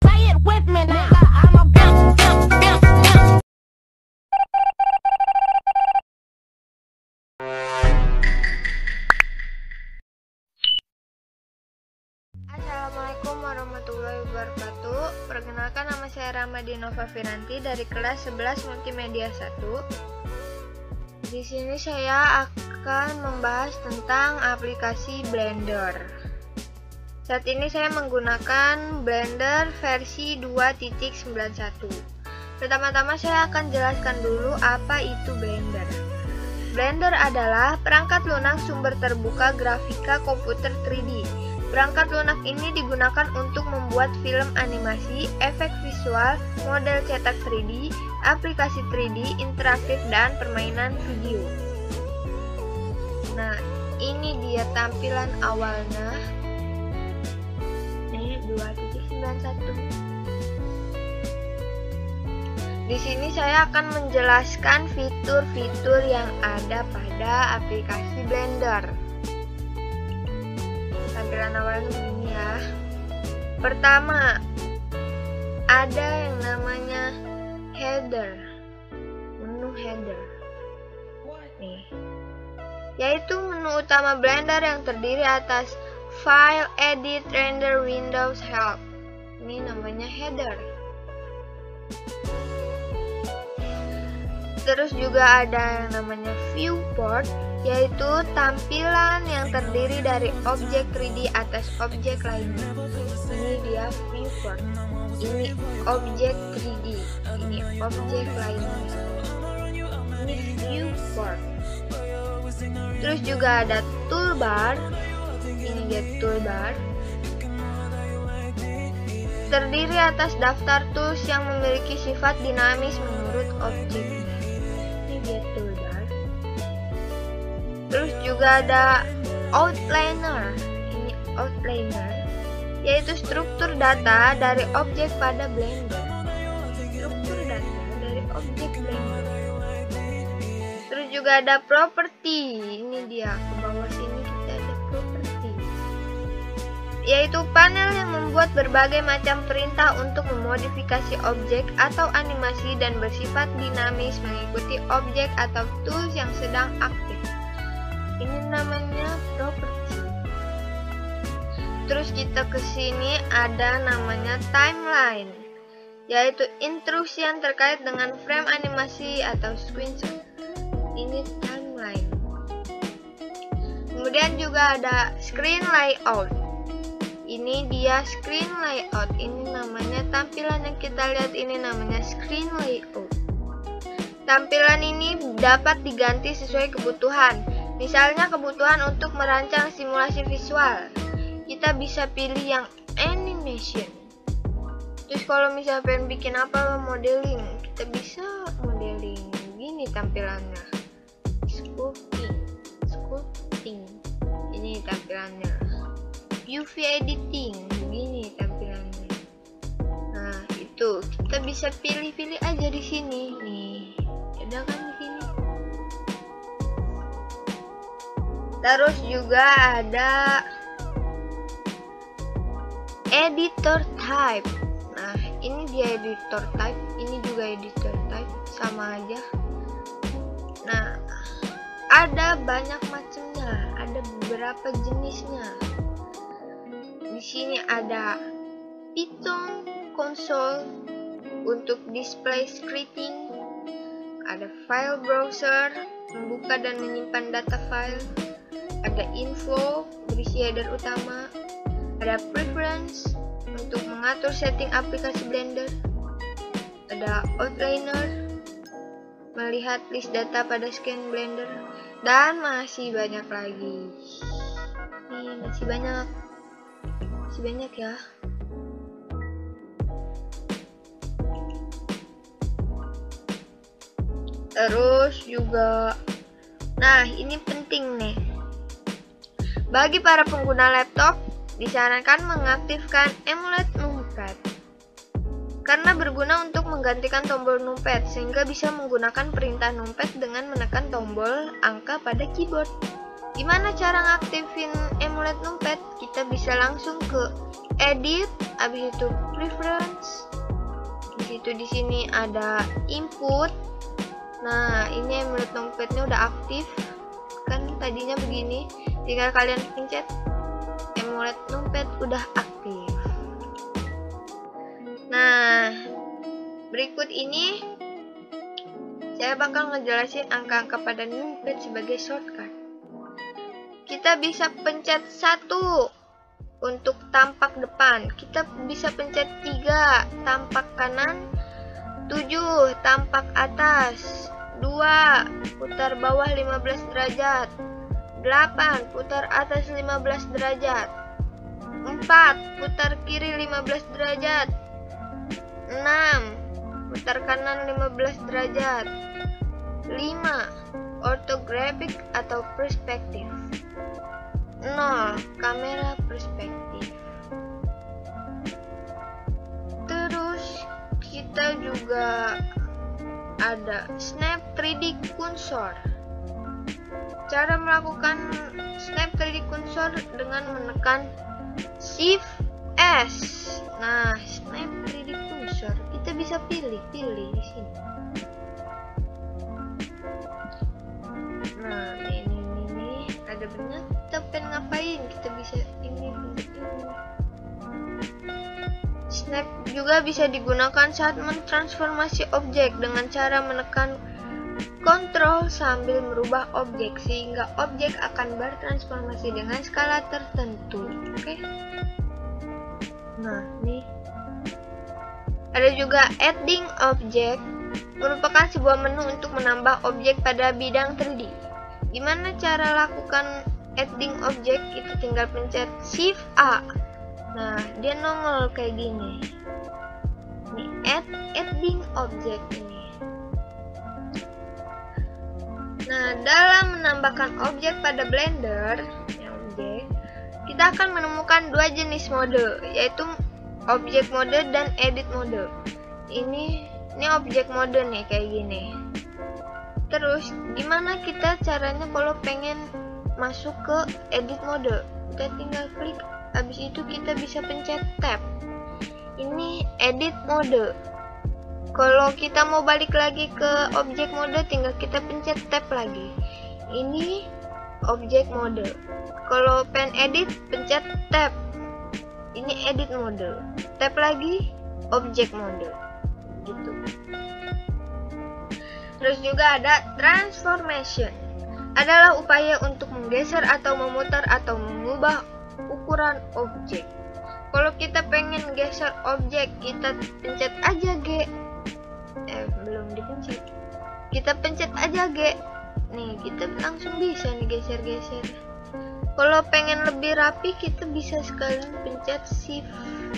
Say it with me now. I'm a bounce, bounce, bounce, bounce. Assalamualaikum warahmatullahi wabarakatuh. Perkenalkan, nama saya Ramadinova Firanti dari kelas 11 Multimedia 1. Di sini saya akan membahas tentang aplikasi Blender. Saat ini saya menggunakan Blender versi 2.91. Pertama-tama saya akan jelaskan dulu apa itu Blender. Blender adalah perangkat lunak sumber terbuka grafika komputer 3D. Perangkat lunak ini digunakan untuk membuat film animasi, efek visual, model cetak 3D, aplikasi 3D, interaktif, dan permainan video. Nah, ini dia tampilan awalnya. Ini 2.91. Di sini saya akan menjelaskan fitur-fitur yang ada pada aplikasi Blender. Tampilan awalnya begini ya. Pertama, ada yang namanya header, menu header nih, yaitu menu utama Blender yang terdiri atas File, Edit, Render, Windows, Help. Ini namanya header. Terus juga ada yang namanya viewport, yaitu tampilan yang terdiri dari objek 3D atas objek lainnya. Ini dia viewport. Ini objek 3D. Ini objek lainnya. Ini viewport. Terus juga ada toolbar. Ini dia toolbar. Terdiri atas daftar tools yang memiliki sifat dinamis menurut objeknya. Ini dia toolbar. Terus juga ada outliner. Ini outliner, yaitu struktur data dari objek pada Blender. Struktur data dari objek Blender. Terus juga ada property. Ini dia, ke bawah sini kita ada property, yaitu panel yang membuat berbagai macam perintah untuk memodifikasi objek atau animasi dan bersifat dinamis mengikuti objek atau tools yang sedang aktif. Ini namanya property. Terus kita ke sini ada namanya timeline, yaitu instruksi yang terkait dengan frame animasi atau screenshot. Ini timeline. Kemudian juga ada screen layout. Ini dia screen layout. Ini namanya tampilan yang kita lihat ini namanya screen layout. Tampilan ini dapat diganti sesuai kebutuhan. Misalnya kebutuhan untuk merancang simulasi visual, kita bisa pilih yang animation. Terus kalau misalnya pengen bikin apa, modeling, kita bisa modeling. Gini tampilannya, sculpting. Ini tampilannya. UV editing, begini tampilannya. Nah, itu kita bisa pilih-pilih aja di sini. Nih, ada kan di sini. Terus juga ada editor type. Nah, ini dia editor type, ini juga editor type, sama aja. Nah, ada banyak macamnya, ada beberapa jenisnya. Di sini ada Python console untuk display scripting, ada file browser membuka dan menyimpan data file, ada info berisi header utama, ada preference untuk mengatur setting aplikasi Blender, ada outliner melihat list data pada scan Blender, dan masih banyak lagi. Nih, masih banyak ya. Terus juga, nah ini penting nih, bagi para pengguna laptop disarankan mengaktifkan emulate numpad karena berguna untuk menggantikan tombol numpad, sehingga bisa menggunakan perintah numpad dengan menekan tombol angka pada keyboard. Gimana cara ngaktifin emulet numpad? Kita bisa langsung ke edit, habis itu preference. Di sini ada input. Nah, ini emulet numpadnya udah aktif. Kan tadinya begini, tinggal kalian pencet emulet numpad udah aktif. Nah, berikut ini saya bakal ngejelasin angka-angka pada numpad sebagai shortcut. Kita bisa pencet 1 untuk tampak depan, kita bisa pencet 3 tampak kanan, 7 tampak atas, 2 putar bawah 15 derajat, 8 putar atas 15 derajat, 4 putar kiri 15 derajat, 6 putar kanan 15 derajat, 5 ortografik atau perspektif, 0 kamera perspektif. Terus kita juga ada Snap 3D Cursor. Cara melakukan Snap 3D Cursor dengan menekan Shift S. Nah, Snap 3D Cursor kita bisa pilih di sini. Nah, ini ada banyak. Kita pengen ngapain? Kita bisa ini. Snap juga bisa digunakan saat mentransformasi objek dengan cara menekan Ctrl sambil merubah objek sehingga objek akan bertransformasi dengan skala tertentu. Oke. Nah, nih. Ada juga Adding Object, merupakan sebuah menu untuk menambah objek pada bidang 3D. Gimana cara lakukan adding object? Kita tinggal pencet Shift A. Nah, dia nongol kayak gini. Ini adding object ini. Nah, dalam menambahkan objek pada Blender, kita akan menemukan dua jenis mode, yaitu object mode dan edit mode. Ini object mode nih kayak gini. Terus gimana kita caranya kalau pengen masuk ke edit mode? Kita tinggal klik, habis itu kita bisa pencet tab. Ini edit mode. Kalau kita mau balik lagi ke object mode, tinggal kita pencet tab lagi. Ini object mode. Kalau pengen edit, pencet tab. Ini edit mode. Tab lagi, object mode. Gitu. Terus juga ada transformation. Adalah upaya untuk menggeser atau memutar atau mengubah ukuran objek. Kalau kita pengen geser objek, kita pencet aja G. Belum dipencet. Kita pencet aja G. Nih, kita langsung bisa nih geser-geser. Kalau pengen lebih rapi, kita bisa sekalian pencet shift.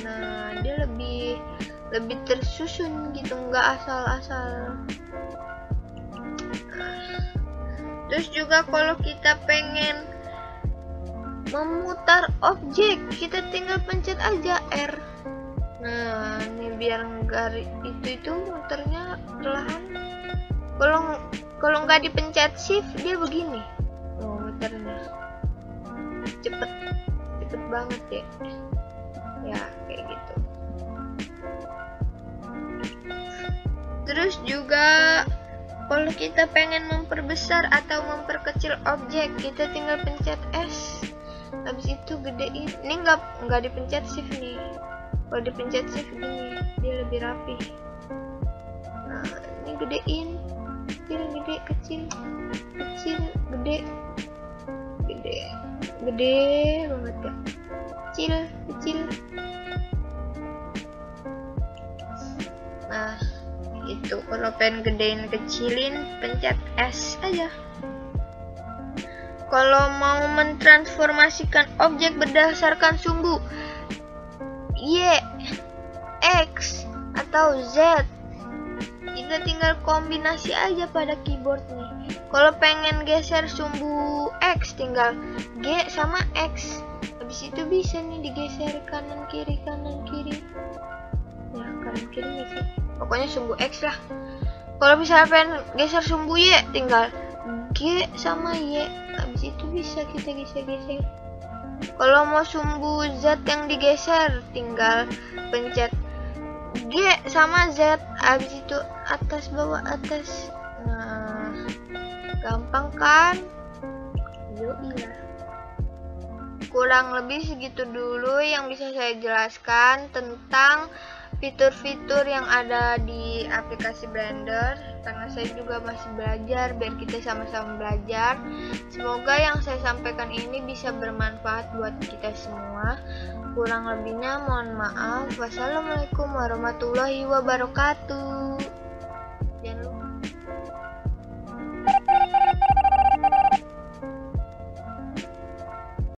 Nah, dia lebih tersusun gitu, nggak asal-asal. Terus juga kalau kita pengen memutar objek, kita tinggal pencet aja R. Nah, ini biar enggak itu muternya perlahan. Kalau nggak dipencet shift, dia begini. Oh, muternya cepet banget ya. Ya, kayak gitu. Terus juga kalau kita pengen memperbesar atau memperkecil objek, kita tinggal pencet S. Habis itu gedein. Ini nggak dipencet shift nih. Kalau dipencet shift gini, dia lebih rapi. Nah, ini gedein. Kecil, gede, kecil, gede banget ya. Kecil. Nah, itu kalau pengen gedein kecilin, pencet S aja. Kalau mau mentransformasikan objek berdasarkan sumbu Y, X, atau Z, kita tinggal kombinasi aja pada keyboard nih. Kalau pengen geser sumbu X, tinggal G sama X. Habis itu bisa nih digeser kanan kiri. Ya, kanan kiri nih sih. Pokoknya sumbu X lah. Kalau misalnya pengen geser sumbu Y, tinggal G sama Y, habis itu bisa kita geser-geser. Kalau mau sumbu Z yang digeser, tinggal pencet G sama Z, habis itu atas bawah atas. Nah, gampang kan? Yoi lah. Kurang lebih segitu dulu yang bisa saya jelaskan tentang fitur-fitur yang ada di aplikasi Blender, karena saya juga masih belajar, biar kita sama-sama belajar. Semoga yang saya sampaikan ini bisa bermanfaat buat kita semua. Kurang lebihnya mohon maaf. Wassalamualaikum warahmatullahi wabarakatuh.